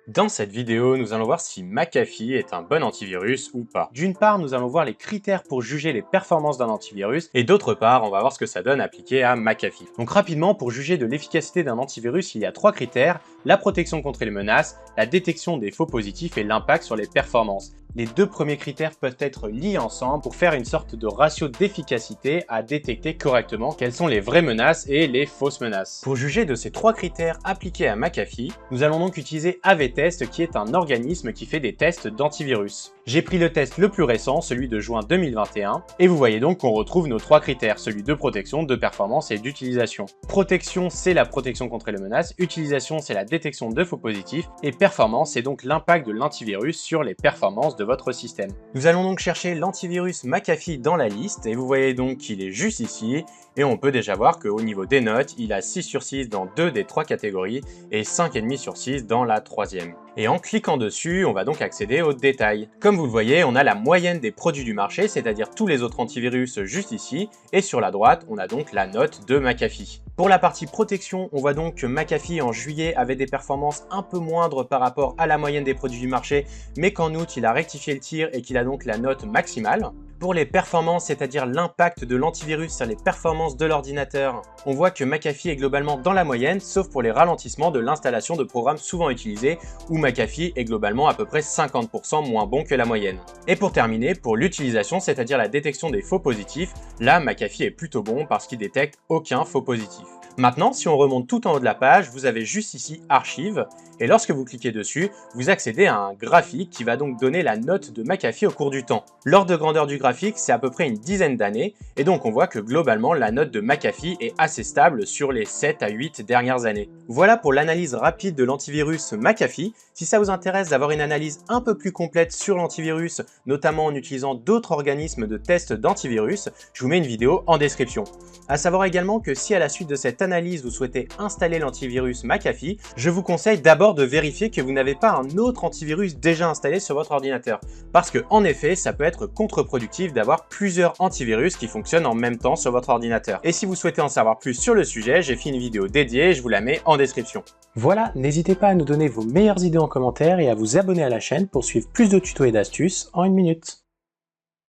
Dans cette vidéo, nous allons voir si McAfee est un bon antivirus ou pas. D'une part, nous allons voir les critères pour juger les performances d'un antivirus, et d'autre part, on va voir ce que ça donne appliqué à McAfee. Donc rapidement, pour juger de l'efficacité d'un antivirus, il y a trois critères: la protection contre les menaces, la détection des faux positifs et l'impact sur les performances. Les deux premiers critères peuvent être liés ensemble pour faire une sorte de ratio d'efficacité à détecter correctement quelles sont les vraies menaces et les fausses menaces. Pour juger de ces trois critères appliqués à McAfee, nous allons donc utiliser AV-Test, qui est un organisme qui fait des tests d'antivirus. J'ai pris le test le plus récent, celui de juin 2021, et vous voyez donc qu'on retrouve nos trois critères, celui de protection, de performance et d'utilisation. Protection, c'est la protection contre les menaces, utilisation, c'est la détection de faux positifs, et performance, c'est donc l'impact de l'antivirus sur les performances de votre système. Nous allons donc chercher l'antivirus McAfee dans la liste, et vous voyez donc qu'il est juste ici, et on peut déjà voir qu'au niveau des notes, il a 6 sur 6 dans 2 des 3 catégories, et 5,5 sur 6 dans la troisième. Et en cliquant dessus, on va donc accéder aux détails. Comme vous le voyez, on a la moyenne des produits du marché, c'est-à-dire tous les autres antivirus juste ici, et sur la droite, on a donc la note de McAfee. Pour la partie protection, on voit donc que McAfee en juillet avait des performances un peu moindres par rapport à la moyenne des produits du marché, mais qu'en août, il a rectifié le tir et qu'il a donc la note maximale. Pour les performances, c'est-à-dire l'impact de l'antivirus sur les performances de l'ordinateur, on voit que McAfee est globalement dans la moyenne, sauf pour les ralentissements de l'installation de programmes souvent utilisés, où McAfee est globalement à peu près 50% moins bon que la moyenne. Et pour terminer, pour l'utilisation, c'est-à-dire la détection des faux positifs, là McAfee est plutôt bon parce qu'il détecte aucun faux positif. Maintenant, si on remonte tout en haut de la page, vous avez juste ici Archives, et lorsque vous cliquez dessus, vous accédez à un graphique qui va donc donner la note de McAfee au cours du temps. L'ordre de grandeur du graphique, c'est à peu près une dizaine d'années, et donc on voit que globalement, la note de McAfee est assez stable sur les 7 à 8 dernières années. Voilà pour l'analyse rapide de l'antivirus McAfee. Si ça vous intéresse d'avoir une analyse un peu plus complète sur l'antivirus, notamment en utilisant d'autres organismes de test d'antivirus, je vous mets une vidéo en description. À savoir également que si à la suite de cette analyse vous souhaitez installer l'antivirus McAfee, je vous conseille d'abord de vérifier que vous n'avez pas un autre antivirus déjà installé sur votre ordinateur. Parce que en effet, ça peut être contre-productif d'avoir plusieurs antivirus qui fonctionnent en même temps sur votre ordinateur. Et si vous souhaitez en savoir plus sur le sujet, j'ai fait une vidéo dédiée, je vous la mets en description. Voilà, n'hésitez pas à nous donner vos meilleures idées en commentaire et à vous abonner à la chaîne pour suivre plus de tutos et d'astuces en une minute.